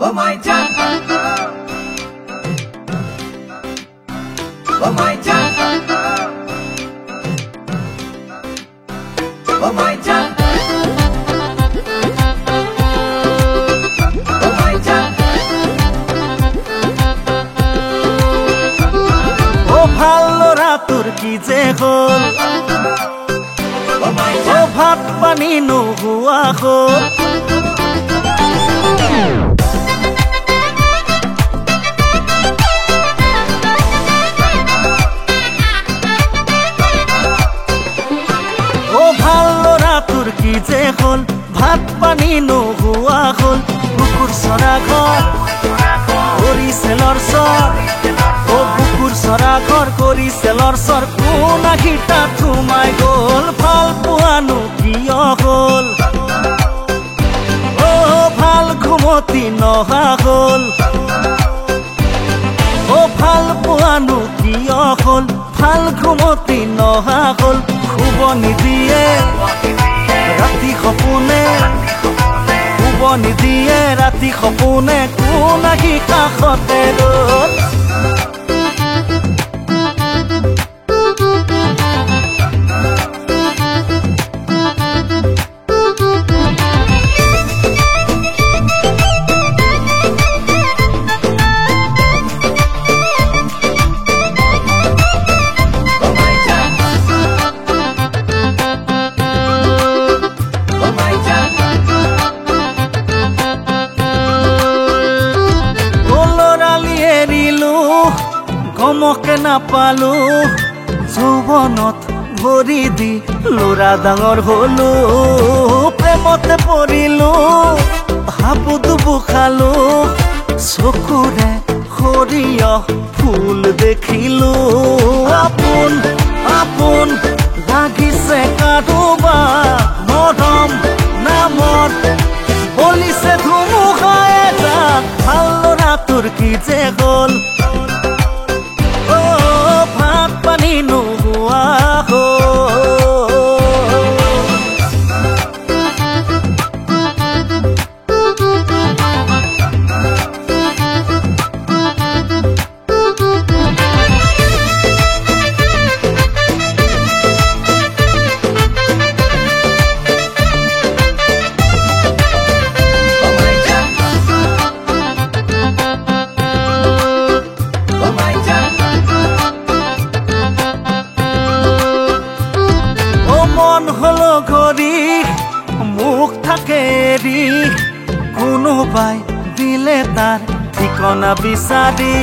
Oh my Jan, oh my Jan, oh my Jan, oh my Jan. Oh bhalo ratur ki je hol, Oh my oh Jan, bhat pani nohua hol. ভালো রাতুর কি যে হল ভাত পানি নোহোৱা হল বুকুৰ চৰা ঘৰ কৰিছে লৰচৰ ও বুকুৰ চৰা ঘৰ কৰিছে লৰচৰ কোন আহিটা থুমাই গল ভাল পোৱানো কিয় হল ও ভাল ঘুমতি নহা হল ও ভাল পোৱানো কিয় হল ভাল ঘুমতি নহা হল শুব নিদিয়ে ৰাতি সপোনে শুব নিদিয়ে ৰাতি সপোনে কোন আহি কাষতে ৰল গমকে নাপালো যৌৱনত ভৰি দি ল'ৰা ডাঙৰ হলো প্ৰেমতে পৰিলো হাবুডুবু খালো চকুৰে সৰিয়হ ফুল দেখিলো আপোন আপোন লাগিছে কাৰোবাৰ মৰম নামত বলিছে ধুমুহাই যাক ভাল ল'ৰাটোৰ কি যে গ'ল ভাত পানি নোহোৱা হলো ঘড়ি মুখ থাকে এৰি কোনোবাই দিলে তাৰ ঠিকনা বিচাৰি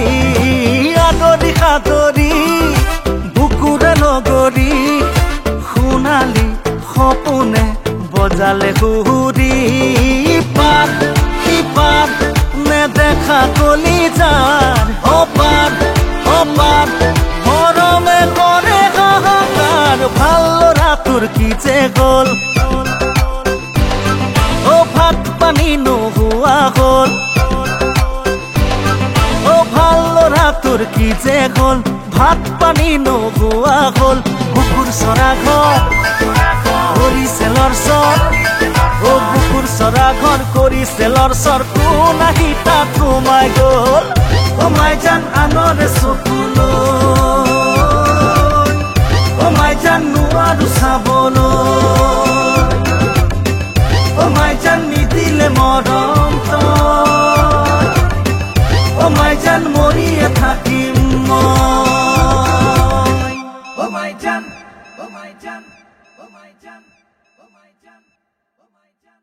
আদৰি সাদৰি বুকুৰে লগৰি সোণালী সপোনে বজালে সুহুৰি পাৰ সিপাৰ নেদেখা কলিজাৰ অপাৰ অপাৰ মৰমে কৰে হাহাকাৰ ভাল তোৰ কি যে গল ও ভাত পানি নোহোৱা হল ও ভাল ল'ৰা তোৰ কি যে গল ভাত পানি নোহোৱা হল বুকুৰ চৰা ঘৰ কৰিছে লৰচৰ ও বুকুৰ চৰা ঘৰ কৰিছে লৰচৰ কোন আহি তাত সোমাই গল ও মাই জান আনৰে চকুলৈ my Jan নোৱাৰো চাবলৈ oh my Jan নিদিলে মৰম তই oh my Jan মৰিয়ে থাকিম মই oh my Jan, oh my Jan, oh my Jan, oh my Jan, oh my Jan.